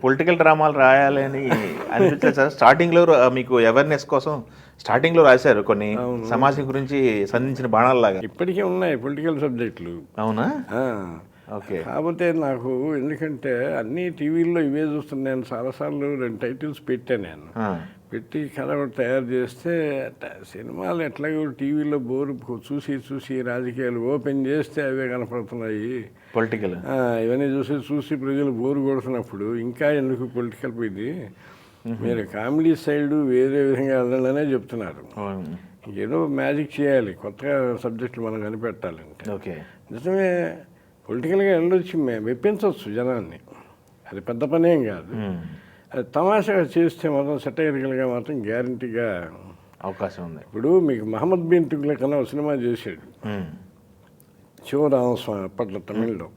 Political డ్రామాలు రాయాలని అనిపించలేదు సార్? స్టార్టింగ్లో మీకు అవేర్నెస్ కోసం స్టార్టింగ్లో రాశారు కొన్ని సమాజం గురించి సంధించిన బాణాలలాగా. ఇప్పటికీ ఉన్నాయి పొలిటికల్ సబ్జెక్టులు. అవునా? ఓకే. కాకపోతే నాకు ఎందుకంటే అన్ని టీవీల్లో ఇవే చూస్తున్నాను. నేను చాలాసార్లు 2 టైటిల్స్ పెట్టాను. నేను పెట్టి కథ ఒకటి తయారు చేస్తే సినిమాలు ఎట్లాగో టీవీలో బోరు చూసి రాజకీయాలు ఓపెన్ చేస్తే అవే కనపడుతున్నాయి, పొలిటికల్ ఇవన్నీ చూసి ప్రజలు బోరు కొడుతున్నప్పుడు ఇంకా ఎందుకు పొలిటికల్ పోయింది, మీరు కామెడీ సైడ్ వేరే విధంగా వెళ్ళాలనే చెప్తున్నారు. ఏదో మ్యాజిక్ చేయాలి, కొత్తగా సబ్జెక్టులు మనం కనిపెట్టాలంటే. ఓకే, నిజమే, పొలిటికల్గా వెళ్ళొచ్చి మెప్పించవచ్చు జనాన్ని, అది పెద్ద పనేం కాదు. అది తమాషాగా చేస్తే మాత్రం సెటైరికల్గా మాత్రం గ్యారంటీగా అవకాశం ఉంది. ఇప్పుడు మీకు మహమ్మద్ బిన్ తుగ్లక్ అన్న ఒక సినిమా చేశాడు శివరామస్వామి అప్పట్లో తమిళ్లో.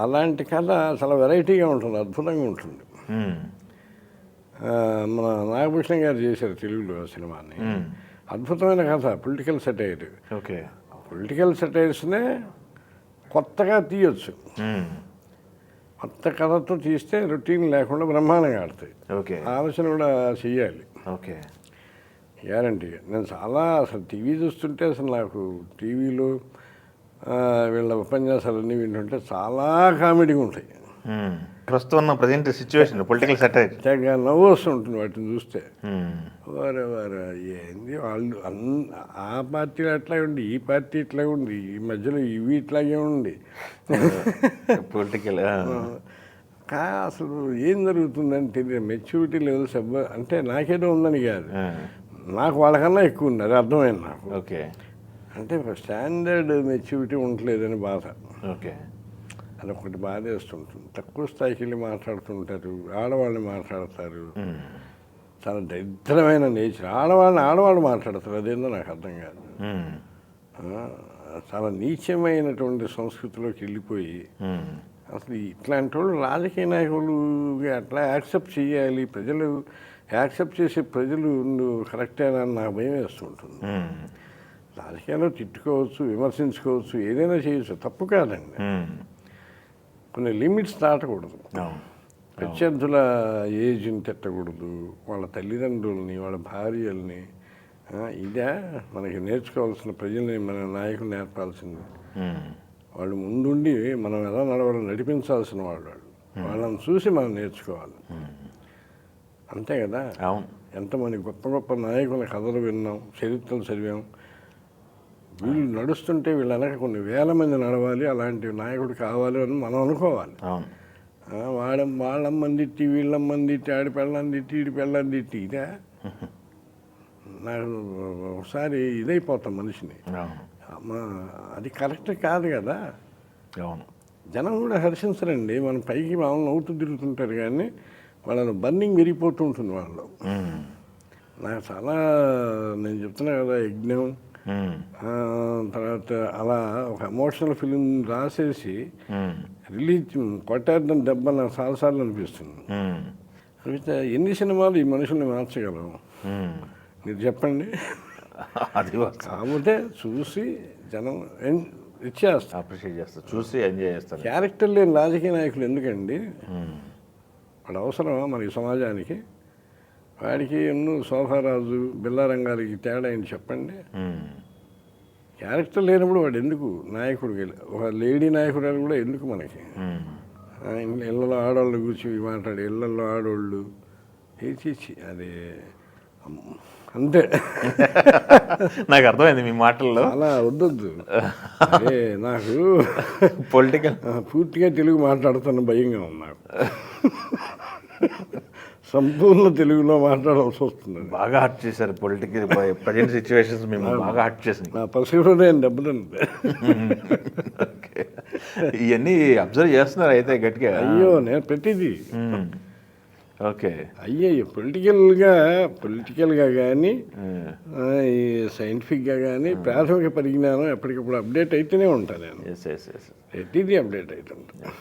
అలాంటి కథ చాలా వెరైటీగా ఉంటుంది, అద్భుతంగా ఉంటుంది. మన నాగభూషణ గారు చేశారు తెలుగులో ఆ సినిమాని. అద్భుతమైన కథ, పొలిటికల్ సెటైర్. ఓకే, పొలిటికల్ సెటైర్స్నే కొత్తగా తీయొచ్చు, కొత్త కథతో తీస్తే రొటీన్ లేకుండా బ్రహ్మాండంగా ఆడతాయి. ఓకే, ఆలోచన కూడా చెయ్యాలి. ఓకే, గ్యారంటీగా. నేను చాలా అసలు టీవీ చూస్తుంటే అసలు నాకు టీవీలో వీళ్ళ ఉపన్యాసాలన్నీ వింటుంటే చాలా కామెడీగా ఉంటాయి. ప్రస్తుతం ఉన్న ప్రజెంట్ సిచ్యువేషన్ పొలిటికల్ సెటైర్ తెగ నవ్వు వస్తుంటుంది వాటిని చూస్తే. వారే ఏంది వాళ్ళు ఆ పార్టీలో అట్లా ఉండి, ఈ పార్టీ ఇట్లా ఉంది, ఈ మధ్యలో ఇవి ఇట్లాగే ఉంది పొలిటికల్. అసలు ఏం జరుగుతుందని తెలియదు. మెచ్యూరిటీ లెవెల్స్ అంటే నాకేదో ఉందని కాదు, నాకు వాళ్ళకన్నా ఎక్కువ ఉంది, అది అర్థమైంది నాకు. ఓకే, అంటే స్టాండర్డ్ మెచ్యూరిటీ ఉండలేదని బాధ. ఓకే, అదొకటి బాధేస్తుంటుంది. తక్కువ స్థాయికి వెళ్ళి మాట్లాడుతుంటారు, ఆడవాళ్ళని మాట్లాడతారు, చాలా దరిద్రమైన నేచర్. ఆడవాళ్ళు మాట్లాడతారు, అదేందో నాకు అర్థం కాదు. చాలా నీచమైనటువంటి సంస్కృతిలోకి వెళ్ళిపోయి అసలు ఇట్లాంటి వాళ్ళు రాజకీయ నాయకులు అట్లా యాక్సెప్ట్ చేయాలి, ప్రజలు యాక్సెప్ట్ చేసే ప్రజలు కరెక్టేనా అని నాకు భయం వేస్తుంటుంది. రాజకీయాల్లో తిట్టుకోవచ్చు, విమర్శించుకోవచ్చు, ఏదైనా చేయొచ్చు, తప్పు కాదండి. కొన్ని లిమిట్స్ దాటకూడదు. ప్రత్యర్థుల ఏజ్ని తిట్టకూడదు, వాళ్ళ తల్లిదండ్రులని, వాళ్ళ భార్యల్ని. ఇదే మనకి నేర్చుకోవాల్సిన, ప్రజల్ని మన నాయకులు నేర్పాల్సింది. వాళ్ళు ముందుండి మనం ఎలా నడవాలో నడిపించాల్సిన వాళ్ళని చూసి మనం నేర్చుకోవాలి, అంతే కదా. ఎంతమంది గొప్ప గొప్ప నాయకుల కథలు విన్నాం, చరిత్రలు చదివాం. వీళ్ళు నడుస్తుంటే వీళ్ళు వెనక కొన్ని వేల మంది నడవాలి, అలాంటి నాయకుడు కావాలి అని మనం అనుకోవాలి. వాళ్ళమ్మని తిట్టి, వీళ్ళమ్మని తిట్టి, ఆడి పెళ్ళని తిట్టి, ఈడి పెళ్ళని తిట్టి, ఇదే నాకు ఒకసారి ఇదైపోతాం మనిషిని. అది కరెక్ట్ కాదు కదా. జనం కూడా హర్షించరండి, మనం పైకి మామూలు నవ్వుతూ తిరుగుతుంటారు కానీ వాళ్ళని బర్నింగ్ విరిగిపోతూ ఉంటుంది వాళ్ళు. నాకు చాలా, నేను చెప్తున్నా కదా, యజ్ఞం తర్వాత అలా ఒక ఎమోషనల్ ఫిలిం రాసేసి రిలీజ్ కొట్టాడని దెబ్బ నాకు చాలాసార్లు అనిపిస్తుంది. అనిపిస్తే ఎన్ని సినిమాలు ఈ మనుషుల్ని మార్చగలవు మీరు చెప్పండి. అది కాకపోతే చూసి జనం ఇచ్చేస్తారు, అప్రిషియేట్ చేస్తారు, చూసి ఎంజాయ్ చేస్తారు. క్యారెక్టర్ లేని రాజకీయ నాయకులు ఎందుకండి? వాడు అవసరమా మనకి సమాజానికి? వాడికి ఎన్నో శోభారాజు, బిల్లారంగారికి తేడా ఏంటి చెప్పండి? క్యారెక్టర్ లేనప్పుడు వాడు ఎందుకు నాయకుడు? ఒక లేడీ నాయకుడు కూడా ఎందుకు మనకి? ఇళ్ళలో ఆడవాళ్ళు కూర్చొని మాట్లాడి, ఇళ్ళల్లో ఆడవాళ్ళు ఏచి అది అంతే. నాకు అర్థమైంది మీ మాటల్లో. అలా వద్దొద్దు. అదే నాకు పొలిటికల్ పూర్తిగా తెలుగు మాట్లాడుతున్న భయంగా ఉంది నాకు. సంపూర్ణ తెలుగులో మాట్లాడాల్సి వస్తుంది. బాగా హర్ట్ చేశారు పొలిటికల్ ప్రజెంట్ సిచ్యువేషన్స్, మేము బాగా హర్ట్ చేసింది. నా పసిహృదయం దెబ్బతింది. ఇవన్నీ అబ్జర్వ్ చేస్తున్నారు అయితే గట్టిగా? అయ్యో, నేను ప్రతిదీ ఓకే అయ్యో పొలిటికల్గా కానీ సైంటిఫిక్గా కానీ ప్రాథమిక పరిజ్ఞానం ఎప్పటికప్పుడు అప్డేట్ అయితేనే ఉంటాను నేను. ప్రతిదీ ప్రతిదీ అప్డేట్ అవుతుంటాను.